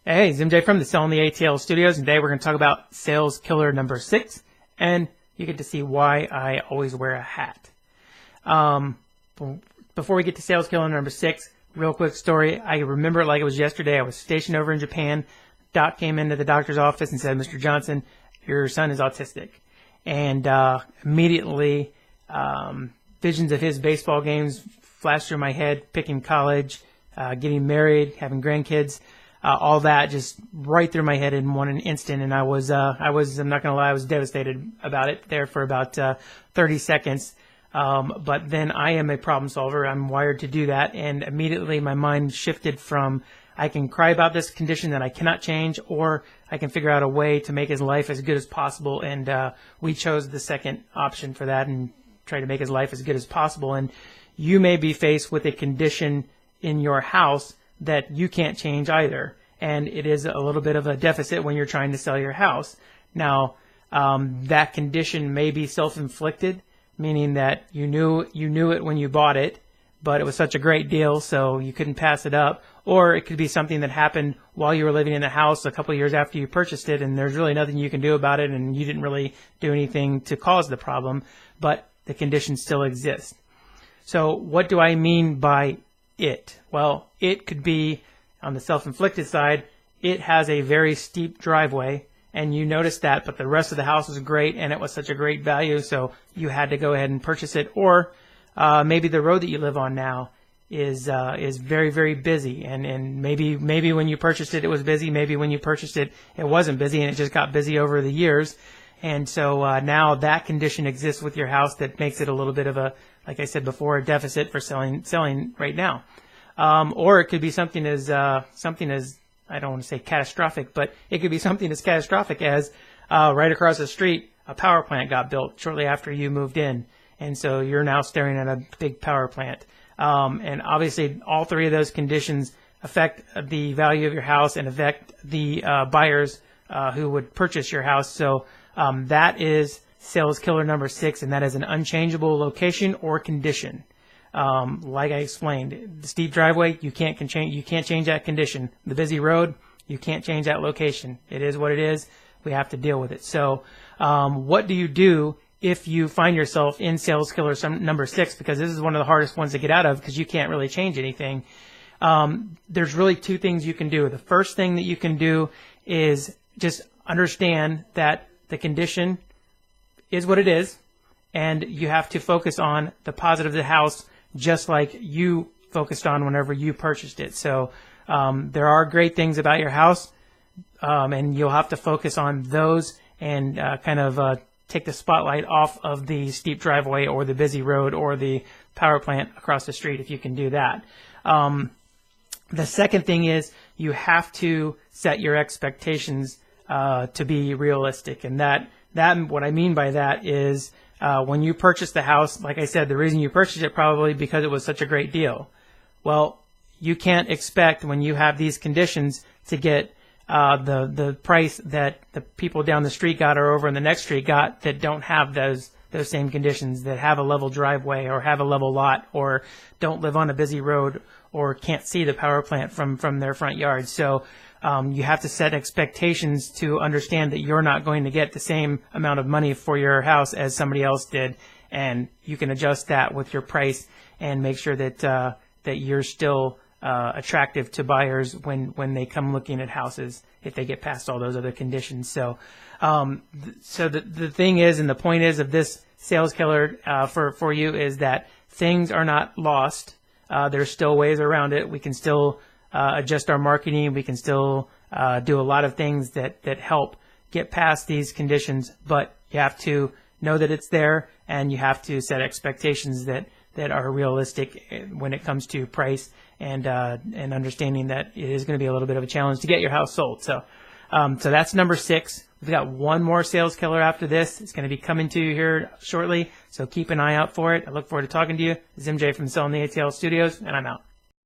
Hey, it's MJ from the Selling the ATL Studios, and today we're going to talk about sales killer number 6, and you get to see why I always wear a hat. Before we get to sales killer number 6, real quick story. I remember it like it was yesterday. I was stationed over in Japan. Doc came into the doctor's office and said, "Mr. Johnson, your son is autistic." And immediately, visions of his baseball games flashed through my head, picking college, getting married, having grandkids. All that just right through my head in one instant, and I'm not gonna lie, I was devastated about it there for about 30 seconds. But then I am a problem solver. I'm wired to do that, and immediately my mind shifted from I can cry about this condition that I cannot change, or I can figure out a way to make his life as good as possible. And we chose the second option for that and try to make his life as good as possible. And you may be faced with a condition in your house that you can't change either, and it is a little bit of a deficit when you're trying to sell your house. Now, that condition may be self-inflicted, meaning that you knew it when you bought it, but it was such a great deal, so you couldn't pass it up. Or it could be something that happened while you were living in the house a couple of years after you purchased it, and there's really nothing you can do about it, and you didn't really do anything to cause the problem, but the condition still exists. So what do I mean by it? Well, it could be, on the self-inflicted side, it has a very steep driveway, and you noticed that, but the rest of the house was great, and it was such a great value, so you had to go ahead and purchase it. Or maybe the road that you live on now is very, very busy, and maybe when you purchased it, it was busy. Maybe when you purchased it, it wasn't busy, and it just got busy over the years. And so now that condition exists with your house that makes it a little bit of a, like I said before, a deficit for selling right now. Or it could be something as I don't want to say catastrophic, but it could be something as catastrophic as right across the street, a power plant got built shortly after you moved in, and so you're now staring at a big power plant. And obviously, all three of those conditions affect the value of your house and affect the buyers who would purchase your house. So that is sales killer number 6, and that is an unchangeable location or condition. Like I explained, the steep driveway, you can't change that condition. The busy road, you can't change that location. It is what it is. We have to deal with it. So what do you do if you find yourself in sales killer number 6? Because this is one of the hardest ones to get out of, because you can't really change anything. There's really 2 things you can do. The first thing that you can do is just understand that the condition is what it is, and you have to focus on the positive of the house, just like you focused on whenever you purchased it. So there are great things about your house, and you'll have to focus on those and take the spotlight off of the steep driveway or the busy road or the power plant across the street, if you can do that. The second thing is you have to set your expectations to be realistic, and that what I mean by that is when you purchase the house, like I said, the reason you purchased it probably because it was such a great deal. Well, you can't expect when you have these conditions to get the price that the people down the street got or over in the next street got that don't have those same conditions, that have a level driveway or have a level lot or don't live on a busy road or can't see the power plant from their front yard. So you have to set expectations to understand that you're not going to get the same amount of money for your house as somebody else did, and you can adjust that with your price and make sure that that you're still attractive to buyers when they come looking at houses, if they get past all those other conditions. So the thing is, and the point is of this sales killer for you, is that things are not lost. There's still ways around it. We can still adjust our marketing. We can still do a lot of things that help get past these conditions, but you have to know that it's there, and you have to set expectations that are realistic when it comes to price and understanding that it is going to be a little bit of a challenge to get your house sold. So that's number 6. We've got one more sales killer after this. It's going to be coming to you here shortly, so keep an eye out for it. I look forward to talking to you. This is MJ from Selling the ATL Studios, and I'm out.